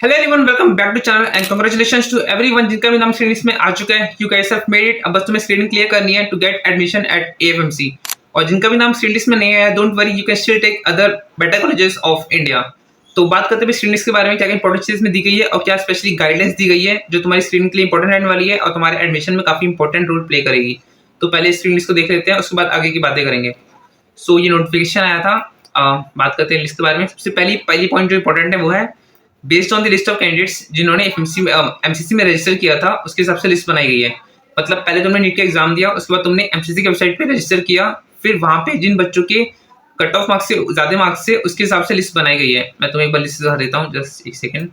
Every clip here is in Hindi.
Hello everyone, welcome back to channel and congratulations to everyone जिनका भी नाम स्क्रीनिंग में आ चुका है। You guys have made it. अब बस तुम्हें स्क्रीनिंग क्लियर करनी है to get admission at AFMC. और जिनका भी नाम स्क्रीन लिस्ट में नहीं आया, don't worry, you can still take other better colleges of India. तो बात करते हैं स्क्रीन लिस्ट के बारे में, क्या क्या इंपॉर्टेंट चीज में दी गई है और क्या स्पेशली गाइडलाइंस दी गई है जो तुम्हारी स्क्रीनिंग के लिए इंपॉर्टेंट रहने वाली है और तुम्हारे एडमिशन में काफी इंपॉर्टेंट रोल प्ले करेगी। तो पहले स्क्रीन लिस्ट को देख लेते हैं, उसके बाद आगे की बातें करेंगे। सो ये नोटिफिकेशन आया था। बात करते हैं लिस्ट के बारे में। सबसे पहली पॉइंट जो इंपॉर्टेंट है वो है based on the list of candidates जिन्होंने एमसीसी में रजिस्टर किया था, उसके हिसाब से लिस्ट बनाई गई है। मतलब पहले तुमने नीट का एग्जाम दिया, उसके बाद तुमने एमसीसी की वेबसाइट पे रजिस्टर किया, फिर वहां पे जिन बच्चों के कट ऑफ मार्क्स से ज्यादा मार्क्स से उसके हिसाब से लिस्ट बनाई गई है। मैं तुम्हें एक बार लिस्ट दिखा देता हूँ, जस्ट एक सेकेंड।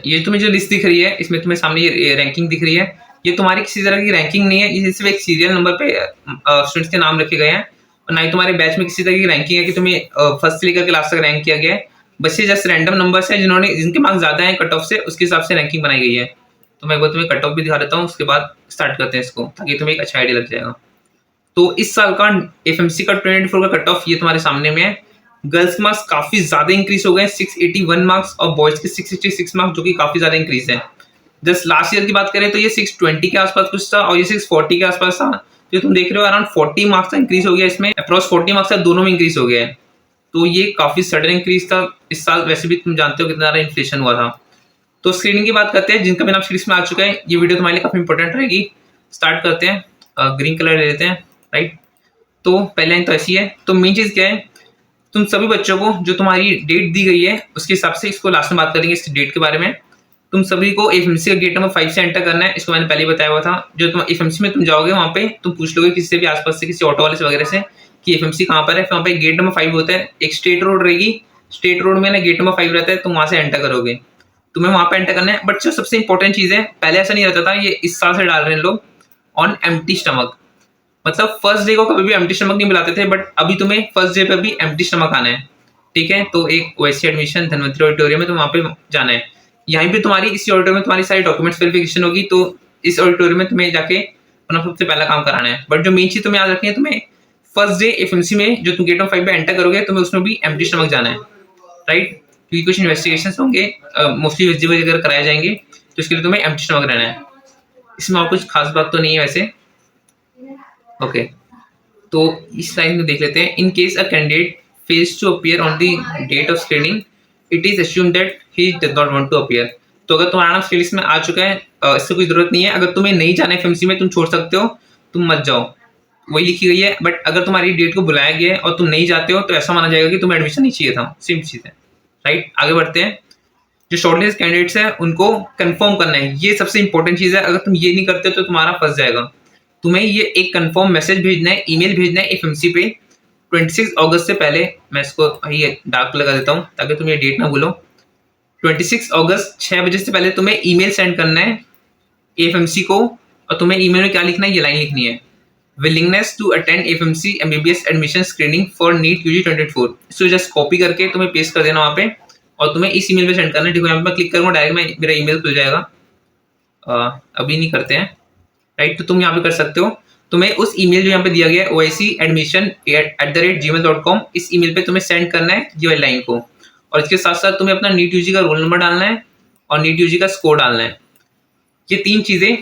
ये तुम्हें जो लिस्ट दिख रही है, इसमें तुम्हें सामने ये रैंकिंग दिख रही है। ये तुम्हारी किसी तरह की रैंकिंग नहीं है, ये सिर्फ एक सीरियल नंबर पे स्टूडेंट्स के नाम रखे गए हैं और ना ही तुम्हारे बैच में किसी तरह की रैंकिंग है कि तुम्हें फर्स्ट से लेकर के लास्ट तक रैंक किया गया है। बस ये जस्ट रैंडम नंबर्स है जिनके मार्क्स ज्यादा हैं कट ऑफ से, उसके हिसाब से रैंकिंग बनाई गई है। तो मैं एक बार तुम्हें कट ऑफ भी दिखा देता हूँ, उसके बाद स्टार्ट करते हैं इसको, ताकि तुम्हें एक अच्छा आइडिया लग जाएगा। तो इस साल का एफएमसी का 2024 का कट ऑफ ये तुम्हारे सामने में है। गर्ल्स के मार्क्स काफी ज्यादा इंक्रीज हो गए, 681 मार्क्स, और बॉयज के 666 मार्क्स, जो कि काफी ज्यादा इंक्रीज है। जस्ट लास्ट ईयर की बात करें तो ये 620 के आसपास कुछ था और ये 640 के आसपास था। जो तुम देख रहे हो अराउंड 40 मार्क्स का इंक्रीज हो गया, इसमें अप्रॉक्स 40 मार्क्स का दोनों में इंक्रीज हो गया है। तो ये काफी सडन इंक्रीज था इस साल। वैसे भी तुम जानते हो कितना ज्यादा इन्फ्लेशन हुआ था। तो स्क्रीनिंग की बात करते हैं, जिनका भी नाम सीरीज में आ चुका है। ये वीडियो तुम्हारे लिए काफी इंपॉर्टेंट रहेगी। स्टार्ट करते हैं। ग्रीन कलर ले लेते हैं, राइट। तो पहले लाइन तो ऐसी है। तो मेन चीज क्या है, तुम सभी बच्चों को जो तुम्हारी डेट दी गई है उसके हिसाब से, इसको लास्ट में बात करेंगे इस डेट के बारे में। तुम सभी को एफएमसी का गेट नंबर 5 से एंटर करना है। इसको मैंने पहले बताया हुआ था। जो तुम एफएमसी में तुम जाओगे, वहां पे तुम पूछ लोगे किसी से भी आसपास से, किसी ऑटो वाले से वगैरह से, कि एफएमसी कहाँ पर है। वहाँ पे गेट नंबर 5 होता है, एक स्टेट रोड रहेगी। स्टेट रोड में ना गेट नंबर 5 रहता है, तुम वहां से एंटर करोगे। तुम्हें वहां पे एंटर करना है। बट जो सबसे इंपॉर्टेंट चीज है, पहले ऐसा नहीं रहता था, ये इस साल से डाल रहे हैं लोग, ऑन एम्प्टी स्टमक। मतलब फर्स्ट डे को कभी भी एम्प्टी स्टमक नहीं बुलाते थे, बट अभी तुम्हें फर्स्ट डे पे भी एम्प्टी स्टमक आना है, ठीक है। तो एक वैसी एडमिशन धनवंतरी ऑडिटोरियम में, तो वहां पे जाना है। यहीं पे तुम्हारी इसी ऑडिटोरियम में तुम्हारी सारी डॉक्यूमेंट्स वेरिफिकेशन होगी। तो इस ऑडिटोरियम में तुम्हें जाके अपना सबसे पहला काम कराना है। बट जो मेन चीज तुम्हें याद रखनी है, तुम्हें फर्स्ट डे एफएमसी में जो तुम गेट ऑफ 5 पे एंटर करोगे, तुम्हें उसमें भी एम्प्टी स्टमक जाना है, राइट। क्योंकि कुछ इन्वेस्टिगेशन होंगे, मोस्टली विजिबल वगैरह कराए जाएंगे, तो इसके लिए तुम्हें एम्प्टी स्टमक रहना है। इसमें और कुछ खास बात तो नहीं है वैसे, ओके। तो इस लाइन में देख लेते हैं। In case a candidate fails to appear on the date of screening, it is assumed that he does not want to appear. तो अगर तुम्हारा नाम स्क्रीन लिस्ट में आ चुका है, इससे कोई जरूरत नहीं है। अगर तुम्हें नहीं जाना है एफएमसी में, तुम छोड़ सकते हो, तुम मत जाओ, वही लिखी गई है। बट अगर तुम्हारी डेट को बुलाया गया है और तुम नहीं जाते हो, तो ऐसा माना जाएगा कि तुम्हें एडमिशन नहीं चाहिए था। सिंपल चीज है, राइट। आगे बढ़ते हैं। जो शॉर्टलिस्ट कैंडिडेट्स है उनको कंफर्म करना है, ये सबसे इंपॉर्टेंट चीज है। अगर तुम ये नहीं करते तो तुम्हारा फंस जाएगा। तुम्हें ये एक कंफर्म मैसेज भेजना है, ईमेल भेजना है एफएमसी पे 26 अगस्त से पहले। मैं इसको ये डार्क लगा देता हूँ ताकि तुम ये डेट ना भूलो। 26 अगस्त 6 बजे से पहले तुम्हें ईमेल सेंड करना है एफएमसी को। और तुम्हें ईमेल में क्या लिखना है, ये लाइन लिखनी है, willingness to attend FMC MBBS admission screening for NEET UG 2024। इसको जस्ट कॉपी करके तुम्हें पेस्ट कर देना वहाँ पे, और तुम्हें इस ईमेल पे सेंड करना है। देखो यहाँ पे मैं क्लिक करूँगा, डायरेक्ट मेरा ईमेल खुल जाएगा। अभी नहीं करते हैं, राइट। तो तुम यहाँ पे कर सकते हो। तुम्हें उस ईमेल जो यहाँ पे दिया गया है oic@gmail.com, इस ईमेल पे तुम्हें सेंड करना है ये वाली लाइन को। और इसके साथ साथ तुम्हें अपना नीट यूजी का रोल नंबर डालना है और नीट यूजी का स्कोर डालना है। ये तीन चीजें,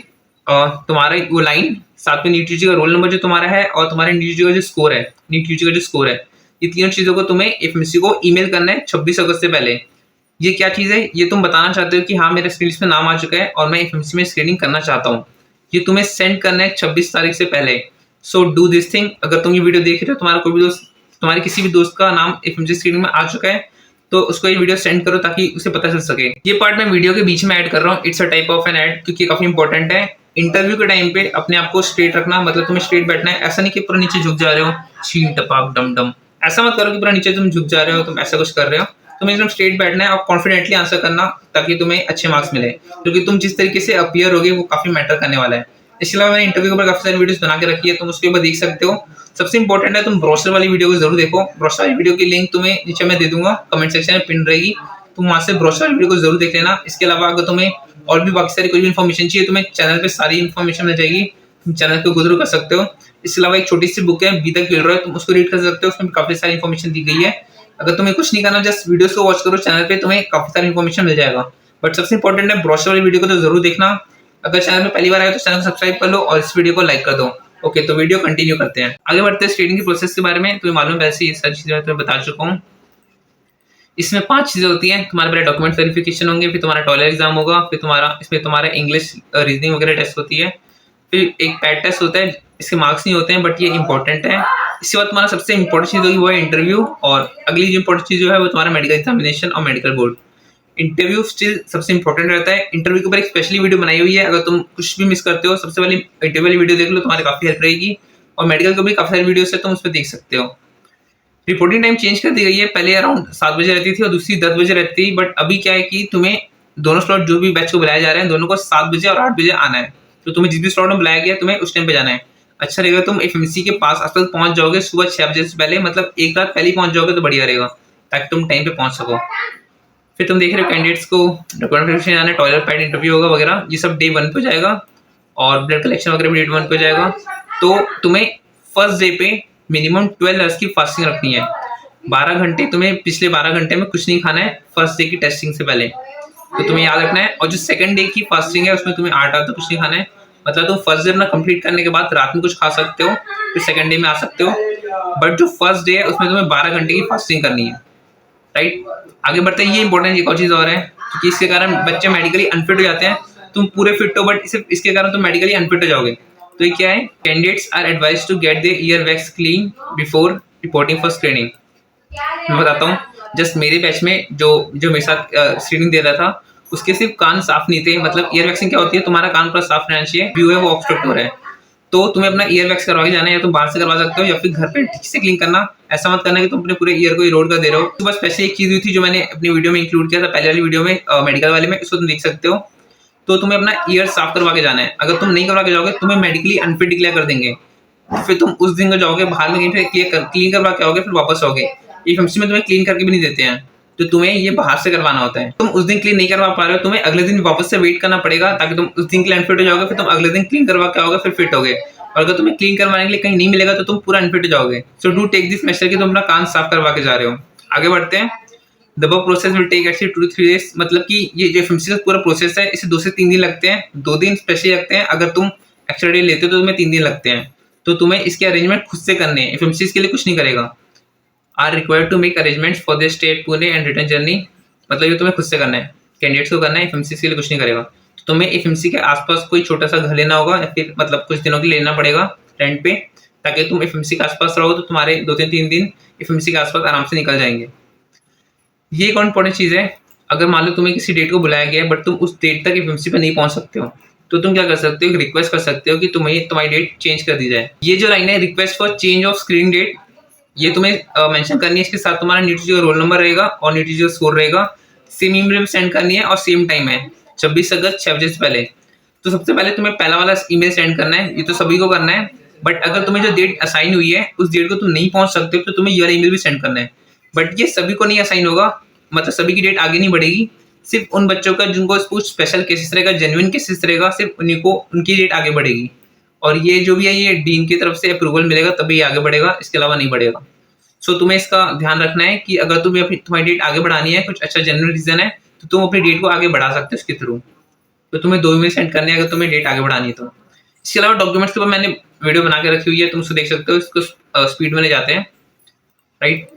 तुम्हारा वो लाइन, साथ में नीट यूजी का रोल नंबर जो तुम्हारा है, और तुम्हारे नीट यूजी का जो स्कोर है, नीट यूजी का जो स्कोर है, ये तीनों चीजों को तुम्हें एफएमसी को ईमेल करना है 26 अगस्त से पहले। ये क्या चीज है, ये तुम बताना चाहते हो कि हाँ मेरे स्क्रीन में नाम आ चुका है और मैं एफएमसी में स्क्रीनिंग करना चाहता हूँ। ये तुम्हें सेंड करना है 26 तारीख से पहले। So do this thing. अगर तुम ये वीडियो देख रहे हो, तुम्हारा कोई भी दोस्त, तुम्हारे किसी भी दोस्त का नाम एफएमसी स्क्रीनिंग में आ चुका है, तो उसको ये वीडियो सेंड करो ताकि उसे पता चल सके। ये पार्ट मैं वीडियो के बीच में ऐड कर रहा हूँ, it's a type of an add, क्योंकि काफी इंपॉर्टेंट है। इंटरव्यू के टाइम पे अपने आप को स्ट्रेट रखना, मतलब तुम्हें स्ट्रेट बैठना है। ऐसा नहीं कि पूरा नीचे झुक जा रहे हो, छी टपाक डम डम, ऐसा मत करो कि पूरा नीचे तुम झुक जा रहे हो, तुम ऐसा कुछ कर रहे हो। तुम्हें एकदम स्ट्रेट बैठना है और कॉन्फिडेंटली आंसर करना, ताकि तुम्हें अच्छे मार्क्स मिले। क्योंकि तुम जिस तरीके से अपीयर होगे वो काफी मैटर करने वाला है। इसके अलावा मैंने इंटरव्यू के ऊपर काफी सारी वीडियोस बना के रखी है, तुम उसके ऊपर देख सकते हो। सबसे इंपॉर्टेंट है तुम ब्रोशर वाली वीडियो को जरूर देखो। ब्रोशर वाली वीडियो की लिंक तुम्हें नीचे मैं दे दूंगा, कमेंट सेक्शन में पिन रहेगी, तुम वहां से ब्रोशर वाली वीडियो को जरूर देख लेना। इसके अलावा अगर तुम्हें और भी बाकी सारी कोई भी इन्फॉर्मेशन चाहिए, तुम्हें चैनल पे सारी इन्फॉर्मेशन मिल जाएगी, तुम चैनल को गुजरू कर सकते हो। इसके अलावा एक छोटी सी बुक है बी द किलर, तुम उसको रीड कर सकते हो, उसमें काफी सारी इन्फॉर्मेशन दी गई है। अगर तुम्हें कुछ नहीं करना, जस्ट वीडियोस को वॉच करो चैनल पे, तुम्हें काफी सारी इन्फॉर्मेशन मिल जाएगा। बट सबसे इंपॉर्टेंट है ब्रोशर वाली वीडियो को तो जरूर देखना। अगर चैनल पे पहली बार आए तो चैनल को सब्सक्राइब कर लो और इस वीडियो को लाइक कर दो। ओके, तो वीडियो कंटिन्यू करते हैं। आगे बढ़ते हैं ट्रेडिंग की प्रोसेस के बारे में। तुम्हें मालूम है वैसे ये सारी चीजें मैं बता चुका हूँ। इसमें 5 चीजें होती हैं। तुम्हारे पहले डॉक्यूमेंट वेरिफिकेशन होंगे, फिर तुम्हारा टॉयलेट एग्जाम होगा, फिर तुम्हारा इंग्लिश रीजनिंग वगैरह टेस्ट होती है, फिर एक पैड टेस्ट होता है। इसके मार्क्स नहीं होते हैं बट ये इंपॉर्टेंट है। इसके बाद तुम्हारा सबसे इंपॉर्टेंट चीज होगी वो है इंटरव्यू, और अगली जो इंपॉर्टेंट चीज जो है वो तुम्हारा मेडिकल एग्जामिनेशन और मेडिकल बोर्ड। इंटरव्यू स्टिल सबसे इंपॉर्टेंट रहता है। इंटरव्यू के ऊपर एक स्पेशली वीडियो बनाई हुई है, अगर तुम कुछ भी मिस करते हो सबसे पहले इंटरव्यू वाली वीडियो देख लो, तुम्हारी काफी हेल्प रहेगी। और मेडिकल को भी काफी सारी वीडियोस है, तुम उस पर देख सकते हो। रिपोर्टिंग टाइम चेंज कर दी गई है, पहले अराउंड 7 बजे रहती थी और दूसरी 10 बजे रहती थी। बट अभी क्या है कि तुम्हें दोनों स्लॉट जो भी बैच को बुलाया जा रहे हैं दोनों को 7 बजे और 8 बजे आना है। तो तुम्हें जिस भी स्लॉट में बुलाया गया तुम्हें उस टाइम पे जाना है। अच्छा रहेगा तुम एफएमसी के पास आसपास पहुंच जाओगे सुबह 6 बजे से पहले, मतलब एक रात पहले ही पहुंच जाओगे तो बढ़िया रहेगा, ताकि तुम टाइम पे पहुंच सको। फिर तुम देख रहे हो कैंडिडेट्स को डॉक्यूमेंट वेरिफिकेशन जाना है, टॉयलेट पैड इंटरव्यू होगा वगैरह, ये सब डे 1 पे हो जाएगा। और ब्लड कलेक्शन वगैरह भी डे 1 पे हो जाएगा। तो तुम्हें फर्स्ट डे पे मिनिमम 12 आवर्स की फास्टिंग रखनी है। 12 घंटे तुम्हें पिछले 12 घंटे में कुछ नहीं खाना है फर्स्ट डे की टेस्टिंग से पहले, तो तुम्हें याद रखना है। और जो सेकंड डे की फास्टिंग है उसमें तुम्हें 8 आवर तक कुछ नहीं खाना है। मतलब तुम फर्स्ट डे अपना कंप्लीट करने के बाद रात में कुछ खा सकते हो, फिर सेकंड डे में आ सकते हो। बट जो फर्स्ट डे है उसमें तुम्हें 12 घंटे की फास्टिंग करनी है, राइट। आगे बढ़ते हैं, ये इंपॉर्टेंट एक और चीज और है, क्योंकि इसके कारण बच्चे मेडिकली अनफिट हो जाते हैं। तुम पूरे फिट हो बट इसके कारण तुम मेडिकली अनफिट हो जाओगे। तो ये क्या है, candidates are advised to get their ear wax clean before reporting for screening. मैं बताता हूँ, जस्ट मेरे बैच में जो जो मेरे साथ स्क्रीनिंग दे रहा था उसके सिर्फ कान साफ नहीं थे। मतलब ईयर वैक्सिंग क्या होती है, तुम्हारा कान पूरा साफ रहना चाहिए, व्यू है वो ऑब्स्ट्रक्ट हो रहा है, तो तुम्हें अपना ईयर वैक्स करवा के जाना है। या तुम बाहर से करवा सकते हो या फिर घर पे ठीक से क्लीन करना। ऐसा मत करना कि तुम अपने पूरे ईयर को इरोड कर दे रहे हो। तो बस स्पेशली एक चीज हुई थी जो मैंने अपनी वीडियो में इंक्लूड किया था, पहले वाली वीडियो में मेडिकल वाले में, इसको तुम देख सकते हो। तो तुम्हें अपना ईयर साफ करवा के जाना है। अगर तुम नहीं करवा के जाओगे तुम्हें मेडिकली अनफिट डिक्लेयर कर देंगे। फिर तुम उस दिन को जाओगे बाहर में कहीं पे क्लीन करवा के आओगे, फिर वापस आओगे। एफएमसी में तुम्हें क्लीन करके भी नहीं देते हैं, तो तुम्हें ये बाहर से करवाना होता है। तुम उस दिन क्लीन नहीं करवा पा रहे हो, तुम्हें अगले दिन वापस से वेट करना पड़ेगा, ताकि तुम उस दिन के लिए अनफिट हो जाओगे, फिर तुम अगले दिन क्लीन करवा के आओगे, फिर फिट होगे। और अगर तुम्हें क्लीन करवाने के लिए कहीं नहीं मिलेगा तो तुम पूरा अनफिट हो जाओगे। So do take this measure कि तुम अपना कान साफ करवा के जा रहे हो। आगे बढ़ते हैं। The above process will take actually 2 to 3 days। मतलब कि ये जो एफएमसी का पूरा प्रोसेस है इसे 2 से 3 दिन लगते हैं। 2 दिन स्पेशली लगते हैं, अगर तुम एक्स्ट्रा डे लेते हो तो तुम्हें 3 दिन लगते हैं। तो तुम्हें इसके अरेंजमेंट खुद से करने हैं, एफएमसी के लिए कुछ नहीं करेगा। Are required to make arrangements for the stay at Pune and return journey. मतलब ये तुम्हें खुद से करना है, कैंडिडेट्स को करना है, एफएमसी के लिए कुछ नहीं करेगा। तो तुम्हें एफएमसी के आसपास कोई छोटा सा घर लेना होगा या फिर मतलब कुछ दिनों के लिए लेना पड़ेगा रेंट पे, ताकि तुम एफएमसी के आसपास रहो, तो तुम्हारे 2 से 3 दिन एफएमसी के आसपास आराम से निकल जाएंगे। ये एक और इंपॉर्टेंट चीज है, अगर मान लो तुम्हें किसी डेट को बुलाया गया है बट तुम उस डेट तक एफएमसी पे नहीं पहुंच सकते हो, तो तुम क्या कर सकते हो, रिक्वेस्ट कर सकते हो कि तुम्हारी डेट चेंज कर दी जाए। ये जो लाइन है request for change of screening date, ये तुम्हें मेंशन करनी है। इसके साथ तुम्हारा नीचे जो रोल नंबर रहेगा और नीचे जो स्कोर रहेगा सेम ईमेल में सेंड करनी है, और सेम टाइम है 26 अगस्त 6 बजे से पहले। तो सबसे पहले तुम्हें पहला वाला ईमेल सेंड करना है, ये तो सभी को करना है। बट अगर तुम्हें जो डेट असाइन हुई है उस डेट को तुम नहीं पहुंच सकते हो तो तुम्हें ये वाला ईमेल भी सेंड करना है। बट ये सभी को नहीं असाइन होगा, मतलब सभी की डेट आगे नहीं बढ़ेगी। सिर्फ उन बच्चों का जिनको कुछ स्पेशल केसेस रहेगा, जेन्युइन केसेस रहेगा, सिर्फ उन्हीं को उनकी डेट आगे बढ़ेगी। और ये जो भी है ये डीन की तरफ से अप्रूवल मिलेगा तभी आगे बढ़ेगा, इसके अलावा नहीं बढ़ेगा। सो तुम्हें इसका ध्यान रखना है कि अगर तुम्हें तुम्हारी डेट आगे बढ़ानी है, कुछ अच्छा जेन्युइन रीजन है, तो तुम अपनी डेट को आगे बढ़ा सकते हो इसके थ्रू। तो तुम्हें 2 ईमेल सेंड करने हैं अगर तुम्हें डेट आगे बढ़ानी है तो। इसके अलावा डॉक्यूमेंट्स के ऊपर मैंने वीडियो बना के रखी हुई है, तुम उसको देख सकते हो। इसको स्पीड में ले जाते हैं, राइट।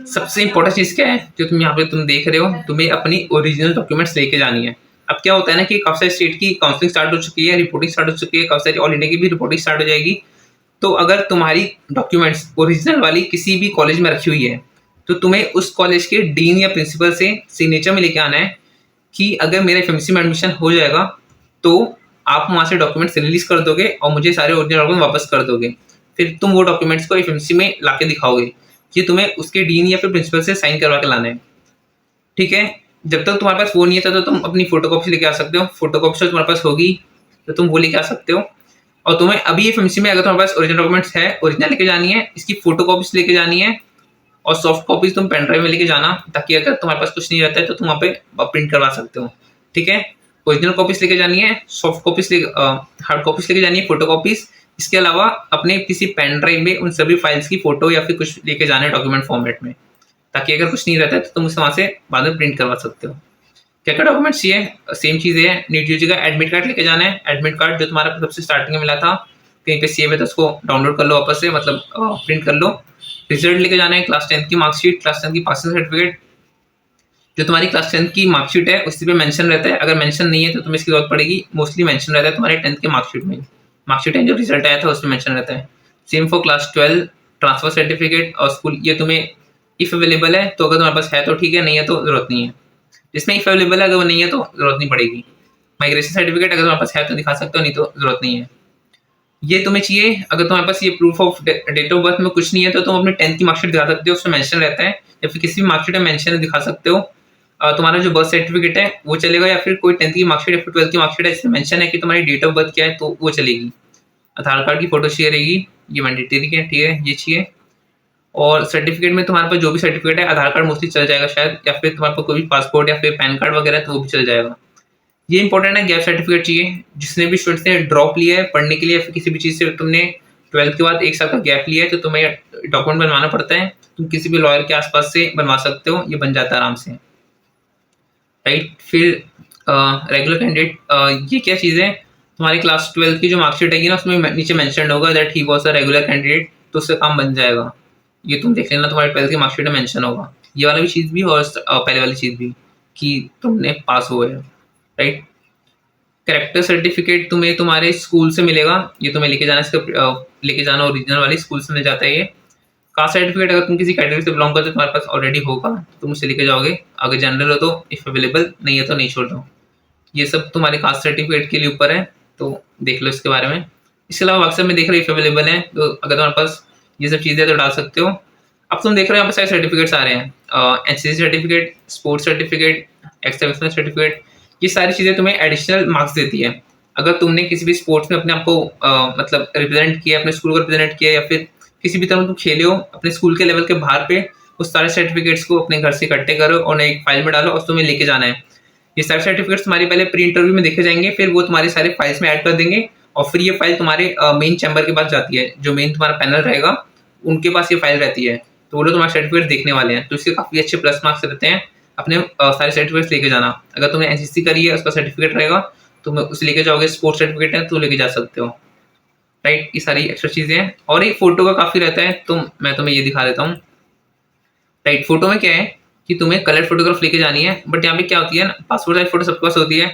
सबसे इंपॉर्टेंट चीज क्या है जो तुम यहाँ पे देख रहे हो, तुम्हें अपनी ओरिजिनल डॉक्यूमेंट्स लेके जानी है। अब क्या होता है ना कि काफी सारी स्टेट की काउंसलिंग स्टार्ट हो चुकी है, रिपोर्टिंग स्टार्ट हो चुकी है, काफी सारी ऑल इंडिया की भी रिपोर्टिंग स्टार्ट हो जाएगी। तो अगर तुम्हारी डॉक्यूमेंट्स ओरिजिनल वाली किसी भी कॉलेज में रखी हुई है तो तुम्हें उस कॉलेज के डीन या प्रिंसिपल से सिग्नेचर में लेके आना है कि अगर मेरा एफएमसी में एडमिशन हो जाएगा तो आप वहाँ से डॉक्यूमेंट्स रिलीज कर दोगे और मुझे सारे ओरिजिनल डॉक्यूमेंट वापस कर दोगे। फिर तुम वो डॉक्यूमेंट्स को एफएमसी में लाके दिखाओगे। ये तुम्हें उसके डीन या फिर प्रिंसिपल से साइन करवा के लाना है, ठीक है। जब तक तुम्हारे पास वो नहीं है तो तुम अपनी फोटोकॉपी लेके आ सकते हो। फोटोकॉपी तुम्हारे पास होगी तो तुम वो लेके आ सकते हो। और तुम्हें अभी एफएमसी में अगर तुम्हारे पास ओरिजिनल डॉक्यूमेंट्स है, ओरिजिनल लेके जानी है, इसकी फोटोकॉपीज लेके जानी है, और सॉफ्ट कॉपीज तुम पेन ड्राइव में लेके जाना, ताकि अगर तुम्हारे पास कुछ नहीं रहता है तो तुम वहाँ पे प्रिंट करवा सकते हो, ठीक है। ओरिजिनल कॉपीज लेके जानी है, सॉफ्ट कॉपीज हार्ड कॉपीज लेके जानी है, फोटो कॉपीज। इसके अलावा अपने किसी पेन ड्राइव में उन सभी फाइल्स की फोटो या फिर कुछ लेके जाना है डॉक्यूमेंट फॉर्मेट में। ताकि अगर कुछ नहीं रहता है तो तुम उसे वहाँ से बाद में प्रिंट करवा सकते हो। क्या क्या डॉक्यूमेंट्स चाहिए, सेम चीज़ है, नीट यूजी का एडमिट कार्ड लेके जाना है। एडमिट कार्ड जो तुम्हारा सबसे स्टार्टिंग में मिला था कहीं पे सेव है तो उसको डाउनलोड कर लो वापस से, मतलब प्रिंट कर लो। रिजल्ट लेके जाना है, क्लास 10 की मार्कशीट, क्लास 10 की पासिंग सर्टिफिकेट। जो तुम्हारी क्लास 10 की मार्कशीट है उसी पे मेंशन रहता है, अगर मेंशन नहीं है तो तुम्हें इसकी जरूरत पड़ेगी। मोस्टली मेंशन रहता है तुम्हारे 10th के मार्कशीट में, मार्कशीट है जो रिजल्ट आया था उसमें मेंशन रहता है। Same for class 12, transfer certificate और स्कूल, ये तुम्हें इफ अवेलेबल है तो, अगर तुम्हारे पास है तो ठीक है, नहीं है तो जरूरत नहीं है। जिसमें इफ अवेलेबल है, अगर वो नहीं है तो जरूरत नहीं पड़ेगी। माइग्रेशन सर्टिफिकेट अगर तुम्हारे पास है तो दिखा सकते हो, नहीं तो जरूरत नहीं है। ये तुम्हें चाहिए। अगर तुम्हारे पास ये proof of date of birth में कुछ नहीं है तो तुम अपने 10th की मार्कशीट दिखा सकते हो, उसमें मेंशन रहता है, या फिर किसी भी मार्कशीट में मेंशन दिखा सकते हो। तुम्हारा जो बर्थ सर्टिफिकेट है वो चलेगा, या फिर कोई 10th की मार्कशीट या फिर 12th की मार्कशीट है जिसमें मेंशन है कि तुम्हारी डेट ऑफ बर्थ क्या है तो वो चलेगी। आधार कार्ड की फोटो चाहिए रहेगी, ये मैंडेटरी है, ठीक है, ये चाहिए। और सर्टिफिकेट में तुम्हारे पास जो भी सर्टिफिकेट है, आधार कार्ड मोस्टली चल जाएगा शायद, या फिर तुम्हारे पास कोई भी पासपोर्ट या फिर पैन कार्ड वगैरह तो वो भी चल जाएगा। ये इंपॉर्टेंट है, गैप सर्टिफिकेट चाहिए। जिसने भी स्टूडेंट्स ने ड्रॉप लिया है पढ़ने के लिए, फिर किसी भी चीज़ से तुमने 12th के बाद 1 साल का गैप लिया है तो तुम्हें डॉक्यूमेंट बनवाना पड़ता है। तुम किसी भी लॉयर के आसपास से बनवा सकते हो, ये बन जाता है आराम से, राइट। फिर रेगुलर कैंडिडेट, ये क्या चीज़ है, तुम्हारी क्लास 12th की जो मार्कशीट है ना उसमें नीचे मेंशन होगा that he was a regular candidate, तो उससे काम बन जाएगा। ये तुम देख लेना, तुम्हारे 12th की मार्कशीट में मेंशन होगा, ये वाला भी चीज़ भी और पहले वाली चीज़ भी कि तुमने पास हुए हो, राइट। कैरेक्टर सर्टिफिकेट तुम्हें तुम्हारे स्कूल से मिलेगा, ये तुम्हें लेके जाना, इसका लेके जाना ओरिजिनल वाली स्कूल से मिल जाता है ये। कास्ट सर्टिफिकेट अगर तुम किसी कैटेगरी से बिलोंग करते हो तुम्हारे पास ऑलरेडी होगा तो तुम उसे लेके जाओगे, अगर जनरल हो तो इफ अवेलेबल, नहीं है तो नहीं छोड़ दो। ये सब तुम्हारे कास्ट सर्टिफिकेट के लिए ऊपर है, तो देख लो इसके बारे में। इसके अलावा व्हाट्सएप में देख रहे हो इफ अवेलेबल है, तो अगर तुम्हारे पास ये सब चीज़ें तो डाल सकते हो। अब तुम देख रहे हो यहाँ पर सारे सर्टिफिकेट्स आ रहे हैं, NCC certificate, sports certificate, x certificate, ये सारी चीज़ें तुम्हें एडिशनल मार्क्स देती है। अगर तुमने किसी भी स्पोर्ट्स में अपने आप को मतलब रिप्रेजेंट किया, अपने स्कूल को रिप्रेजेंट किया, या फिर किसी भी तरह तुम खेले हो अपने स्कूल के लेवल के बाहर पे, उस सारे सर्टिफिकेट्स को अपने घर से इकट्ठे करो और एक फाइल में डालो और तुम्हें लेके जाना है। ये सारे सर्टिफिकेट्स तुम्हारी पहले प्री इंटरव्यू में देखे जाएंगे, फिर वो तुम्हारे सारे फाइल्स में ऐड कर देंगे, और फिर ये फाइल तुम्हारे मेन चैम्बर के पास जाती है। जो मेन तुम्हारा पैनल रहेगा उनके पास ये फाइल रहती है, तो वो लोग तुम्हारे सर्टिफिकेट देखने वाले हैं, तो इसके काफ़ी अच्छे प्लस मार्क्स रहते हैं। अपने सारे सर्टिफिकेट्स लेके जाना। अगर तुमने एनसीसी करी है उसका सर्टिफिकेट रहेगा, तुम उसे लेके जाओगे। स्पोर्ट्स सर्टिफिकेट है तो लेके जा सकते हो, राइट। ये सारी एक्स्ट्रा चीज़ें हैं, और एक फोटो का काफ़ी रहता है, तो मैं तुम्हें ये दिखा देता हूँ, राइट। फोटो में क्या है कि तुम्हें कलर फोटोग्राफ लेके जानी है, बट यहाँ पे क्या होती है ना, पासपोर्ट साइज फोटो सबके पास होती है।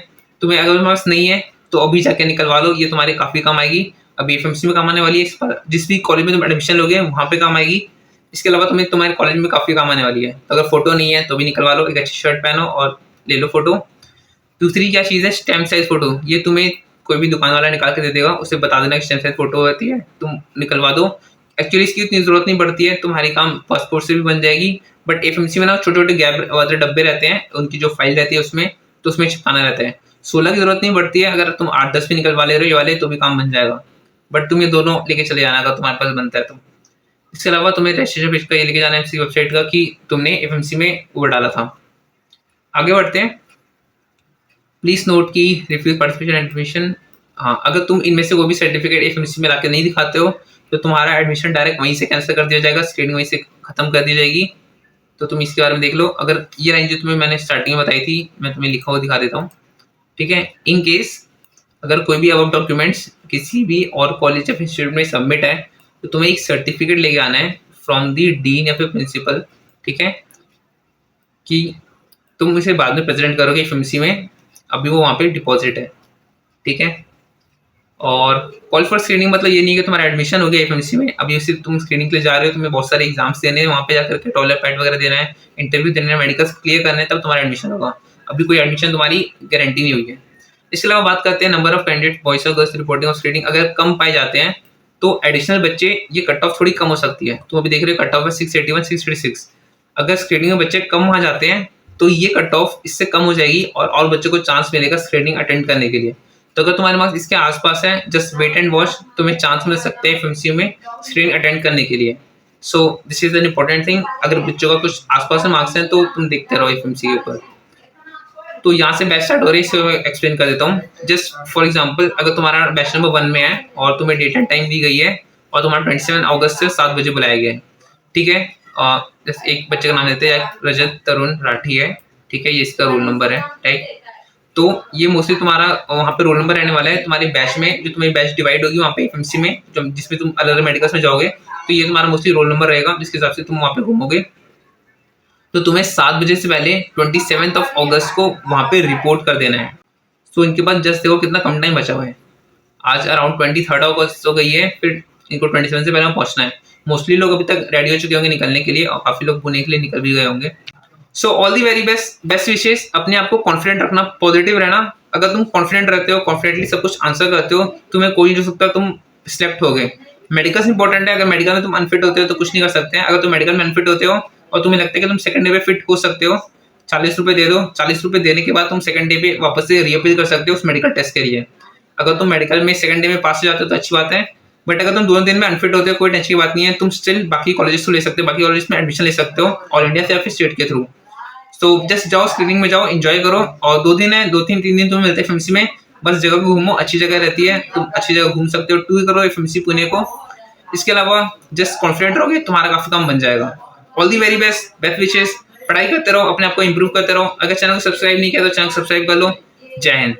तुम्हें अगर तुम्हारे पास नहीं है तो अभी जाके निकलवा लो, ये तुम्हारे काफ़ी काम आएगी। अभी एफएमसी में काम आने वाली है, इस पर जिस भी कॉलेज में तुम एडमिशन लोगे वहाँ पे काम आएगी। इसके अलावा तुम्हें तुम्हारे कॉलेज में काफ़ी काम आने वाली है, तो अगर फोटो नहीं है तो भी निकलवा लो, एक अच्छी शर्ट पहनो और ले लो फोटो। दूसरी क्या चीज़ है, स्टैम्प साइज फोटो। ये तुम्हें कोई भी दुकान वाला निकाल के दे देगा, उसे बता देना कि स्टैम्प साइज फोटो होती है, तुम निकलवा दो। एक्चुअली इसकी इतनी जरूरत नहीं पड़ती है, तुम्हारी काम पासपोर्ट से भी बन जाएगी, बट एफएमसी में ना छोटे छोटे गैप वाले डब्बे रहते हैं, उनकी जो फाइल रहती है उसमें, तो उसमें छिपाना रहता है। 16 की जरूरत नहीं पड़ती है, अगर तुम 8-10 भी निकलवा ले रहे हो ये वाले तो भी काम बन जाएगा, बट तुम ये दोनों लेके चले जाना अगर तुम्हारे पास बनता है तो। इसके अलावा तुम्हें रजिस्ट्रेशन पेज का ये लेके जाना है एफएमसी वेबसाइट का कि तुमने एफएमसी में वो डाला था। आगे बढ़ते हैं। प्लीज नोट की रिफ्यूज पार्टिसिपेशन एडमिशन। हाँ, अगर तुम इनमें से कोई भी सर्टिफिकेट एफएमसी में लाके नहीं दिखाते हो तो तुम्हारा एडमिशन डायरेक्ट वहीं से कैंसिल कर दिया जाएगा, स्क्रीनिंग वहीं से खत्म कर दी जाएगी। तो तुम इसके बारे में देख लो। अगर ये लाइन जो तुम्हें मैंने स्टार्टिंग में बताई थी, मैं तुम्हें लिखा हुआ दिखा देता हूँ, ठीक है। इन केस अगर कोई भी अब डॉक्यूमेंट्स किसी भी और कॉलेज या इंस्टीट्यूट में सबमिट है तो तुम्हें एक सर्टिफिकेट लेके आना है फ्रॉम दी डीन या फिर प्रिंसिपल, ठीक है, कि तुम इसे बाद में प्रेजेंट करोगे एफएमसी में, अभी वो वहाँ पे डिपॉजिट है, ठीक है। और कॉल फॉर स्क्रीनिंग मतलब ये नहीं कि तुम्हारा एडमिशन हो गया एफएमसी में, अभी सिर्फ तुम स्क्रीनिंग के लिए जा रहे हो, तुम्हें बहुत सारे एग्जाम्स देने हैं, वहाँ पे जाकर के टॉयलेट पैड वगैरह देना है, इंटरव्यू देना है, मेडिकल्स क्लियर करना है, तब तुम्हारा एडमिशन होगा। अभी कोई एडमिशन तुम्हारी गारंटी नहीं हुई है। इसके अलावा बात करते हैं नंबर ऑफ कैंडिडेट बॉयज और गर्ल्स रिपोर्टिंग ऑफ स्क्रीनिंग। अगर कम पाए जाते हैं तो एडिशनल बच्चे, ये कट ऑफ थोड़ी कम हो सकती है। तो अभी देख रहे हो कट ऑफ है 681 636। अगर स्क्रीनिंग में बच्चे कम वहाँ जाते हैं तो ये कट ऑफ इससे कम हो जाएगी और बच्चों को चांस मिलेगा स्क्रीनिंग अटेंड करने के लिए। तो अगर तुम्हारे मार्क्स इसके आसपास है, जस्ट वेट एंड वॉच, तुम्हें चांस मिल सकते हैं एफएमसी में स्क्रीनिंग अटेंड करने के लिए। So this is an important thing. अगर बच्चों का कुछ आसपास में मार्क्स हैं तो तुम देखते रहो एफएमसी के ऊपर। तो यहाँ से बैच स्टार्ट हो रही है, इसे एक्सप्लेन कर देता हूँ। जस्ट फॉर एग्जांपल, अगर तुम्हारा बैच नंबर 1 में है और तुम्हें डेट एंड टाइम दी गई है और तुम्हारा 27 अगस्त से 7 बजे बुलाया गया है, ठीक है, जैसे एक बच्चे का नाम लेते हैं, रजत तरुण राठी है, ठीक है, ये इसका रोल नंबर है, राइट। तो ये मोस्टली तुम्हारा वहाँ पे रोल नंबर रहने वाला है तुम्हारे बैच में, जो तुम्हारी बैच डिवाइड होगी वहाँ पे एफएमसी में, जो जिसमें तुम अलग अलग मेडिकल्स में जाओगे, तो ये तुम्हारा मोस्टली रोल नंबर रहेगा, जिसके हिसाब से तुम वहाँ पे घूमोगे। तो तुम्हें 7 बजे से पहले 27 अगस्त को वहाँ पे रिपोर्ट कर देना है। तो इनके पास जस्ट देखो कितना कम टाइम बचा हुआ है, आज अराउंड 23 अगस्त हो गई है, फिर इनको 27 से पहले पहुंचना है। मोस्टली लोग अभी तक रेडी हो चुके होंगे निकलने के लिए, और काफी लोग पुणे के लिए निकल भी गए होंगे। So all the very best Vishesh. अपने आप को कॉन्फिडेंट रखना, पॉजिटिव रहना। अगर तुम कॉन्फिडेंट रहते हो, कॉन्फिडेंटली सब कुछ आंसर करते हो, तुम्हें कोई नहीं हो सकता, तुम सिलेक्ट हो गए। मेडिकल इंपॉर्टेंट है, अगर मेडिकल में तुम अनफिट होते हो तो कुछ नहीं कर सकते हैं। अगर तुम मेडिकल में अनफिट होते हो और तुम्हें लगता है कि तुम सेकंड डे पे फिट हो सकते हो, 40 रुपए दे दो, 40 रुपए देने के बाद तुम सेकंड डे पे वापस से रीअपील कर सकते हो उस मेडिकल टेस्ट के लिए। अगर तुम मेडिकल में सेकंड डे में पास हो जाते हो तो अच्छी बात है, बट अगर तुम दोनों दिन में अनफिट होते हो, कोई टेंशन की बात नहीं है, तुम स्टिल बाकी कॉलेजेस को ले सकते हो, बाकी कॉलेज में एडमिशन ले सकते हो ऑल इंडिया से या फिर स्टेट के थ्रू। तो जस्ट जाओ, स्क्रीनिंग में जाओ, एंजॉय करो। और 2 दिन है, 2-3 दिन तुम्हें मिलते हैं एफएमसी में, बस जगह को घूमो, अच्छी जगह रहती है, तुम अच्छी जगह घूम सकते हो, टूर करो एफएमसी पुणे को। इसके अलावा जस्ट कॉन्फिडेंट रहोगे, तुम्हारा काफी काम बन जाएगा। ऑल दी वेरी बेस्ट विशेष। पढ़ाई करते रहो, अपने आप को इंप्रूव करते रहो। अगर चैनल को सब्सक्राइब नहीं किया तो चैनल सब्सक्राइब कर लो। जय हिंद।